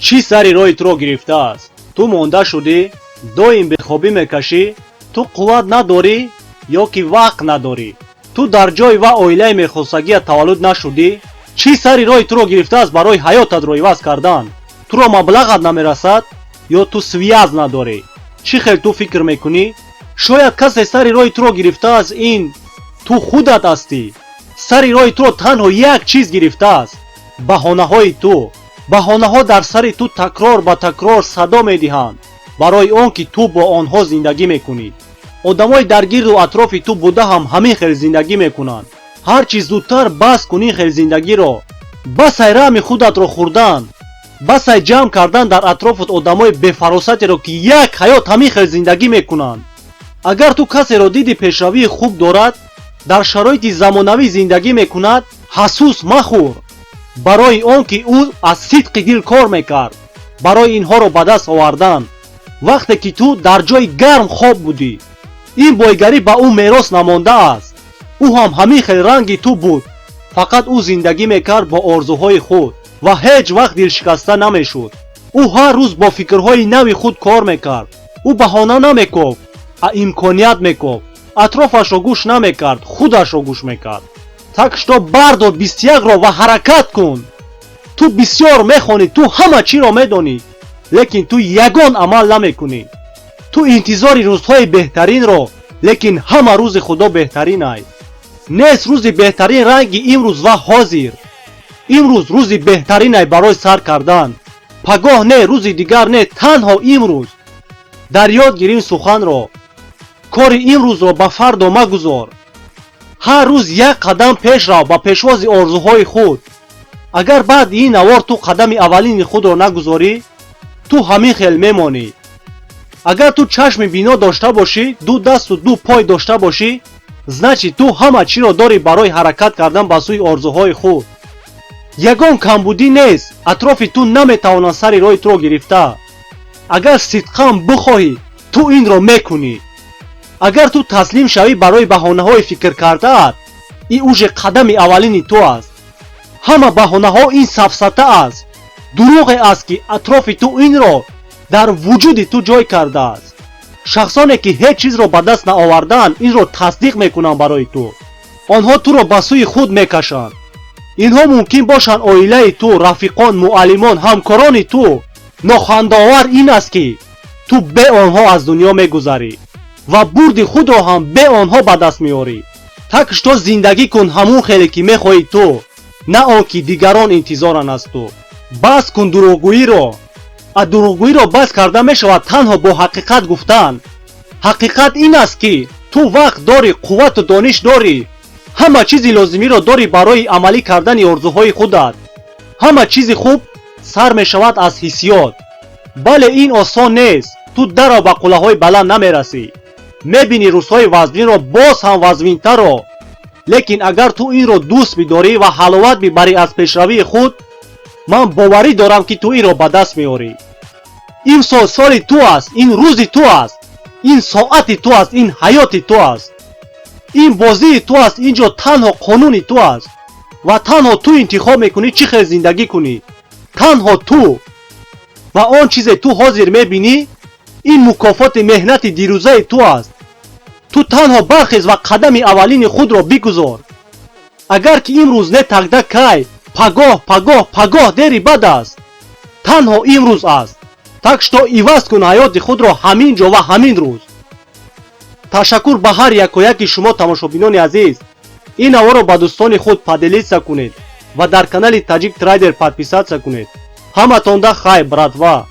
چی سری روی تو گرفته است؟ تو مانده شدی؟ دویم به خوابی میکشی؟ تو قوت نداری یا که وقت نداری؟ تو در جای و اویله میخواستگی تولد نشدی؟ چی سری روی تو گرفته است برای حیاتت رو عوض کردن؟ تو را مبلغت نمیرسد یا تو سویاز نداری؟ چی خیلی تو فکر میکنی؟ شاید کسی سری روی تو گرفته است، این تو خودت هستی. سری روی تو تنها یک چیز گرفته است، بهانه های تو. بهانه ها در سری تو تکرار به تکرار صدا میدهند برای آن که تو با آنها زندگی میکنی. آدمای در گرد و اطراف تو بوده هم همین خیلی زندگی میکنند. هر چیز زودتر بس کنی خیلی زندگی رو، بس رحم خودت رو خوردن، بس جمع کردن در اطرافت آدمای بفراستی رو که یک حیات همین خیلی زندگی میکنند. اگر تو کسی رو دیدی پیشروی خوب دارد، در شرایط زمانوی زندگی میکند، حسوس مخور، برای آن که او از صدق دل کار میکرد برای اینها رو به دست آوردن وقتی که تو در جای گرم خواب بودی. این بایگری به او میراث نمانده است. او هم همین خیلی رنگی تو بود، فقط او زندگی میکرد با آرزوهای خود و هیچ وقت دل شکسته نمیشد. او هر روز با فکرهای نوی خود کار میکرد. او بهانه نمیگفت، امکانیت میگفت. اطرافش رو گوش نمیکرد، خودش رو گوش میکرد. تکش تو بردار 21 رو و حرکت کن. تو بسیار میخوانی، تو همه چی رو میدانی، لیکن تو یگان عمل نمیکنی. تو انتظاری روزهای بهترین رو، لیکن همه روز خدا بهترین است. نیست روز بهترین رنگی امروز و حاضر. امروز روز بهترین است برای سر کردن. پگاه نه، روز دیگر نه، تنها امروز. در یاد گیریم سخن رو. کار امروز رو به فردا مگذار. هر روز یک قدم پیش رو با پیشواز آرزوهای خود. اگر بعد این نوار تو قدم اولین خود رو نگذاری، تو همین خیل میمانی. اگر تو چشم بینا داشته باشی، دو دست و دو پای داشته باشی، значит تو همه چی رو داری برای حرکت کردن به سوی آرزوهای خود. یگان کمبودی نیست، اطراف تو نمیتوانند سری روی تو گرفته. اگر صدقاً بخواهی تو این رو میکنی. اگر تو تسلیم شوی برای بهانه های فکر کرده، این اوج قدم اولین تو است. همه بهانه ها این سفسطه است، دروغ است که اطراف تو این رو در وجود تو جای کرده است. شخصانی که هیچ چیز رو به دست نآوردن این رو تصدیق میکنن برای تو. آنها تو رو به سوی خود میکشند. اینها ممکن باشند عائله تو، رفیقان، معلمان، همکاران تو. ناخوانده این است که تو به آنها از دنیا میگذری و برد خود رو هم به آنها به دست میاری. تکش تو زندگی کن همون خیلی که میخوای تو، نه آن که دیگران انتظارن از تو. بس کن دروغگویی رو. دروغگویی رو بس کرده میشود تنها با حقیقت گفتن. حقیقت این است که تو وقت داری، قوت و دانش داری، همه چیزی لازمی رو داری برای عملی کردن آرزوهای خودت. همه چیز خوب سر میشود از حسیات. بله این آسان نیست. تو در و قله های بلند نمیرسی. میبینی روزهای وزمین رو باز هم وزمینتر رو. لیکن اگر تو این رو دوست بداری و حلاوت ببری از پیشروی خود، من باوری دارم که تو این رو به دست میاری. این سال تو است، این روز تو است، این ساعت تو است، این حیات تو است، این بازی تو است. اینجا تنها قانون تو است و تنها تو انتخاب میکنی چی خیلی زندگی کنی. تنها تو و آن چیز تو حاضر میبینی، این مکافات مهنت دیروزه تو است. تو تنها برخیز و قدم اولین خود را بگذار. اگر که امروز نه تقده کی، پگاه دری بد است. تنها امروز است. تکش تو عوض کن حیات خود را همین جا و همین روز. تشکر به هر یک و یک شما تماشابینان عزیز. این نوار را به دوستان خود پدلیت کنید و در کانال تاجیک تریدر پادپیسات کنید. همتون ده خیر برادوا.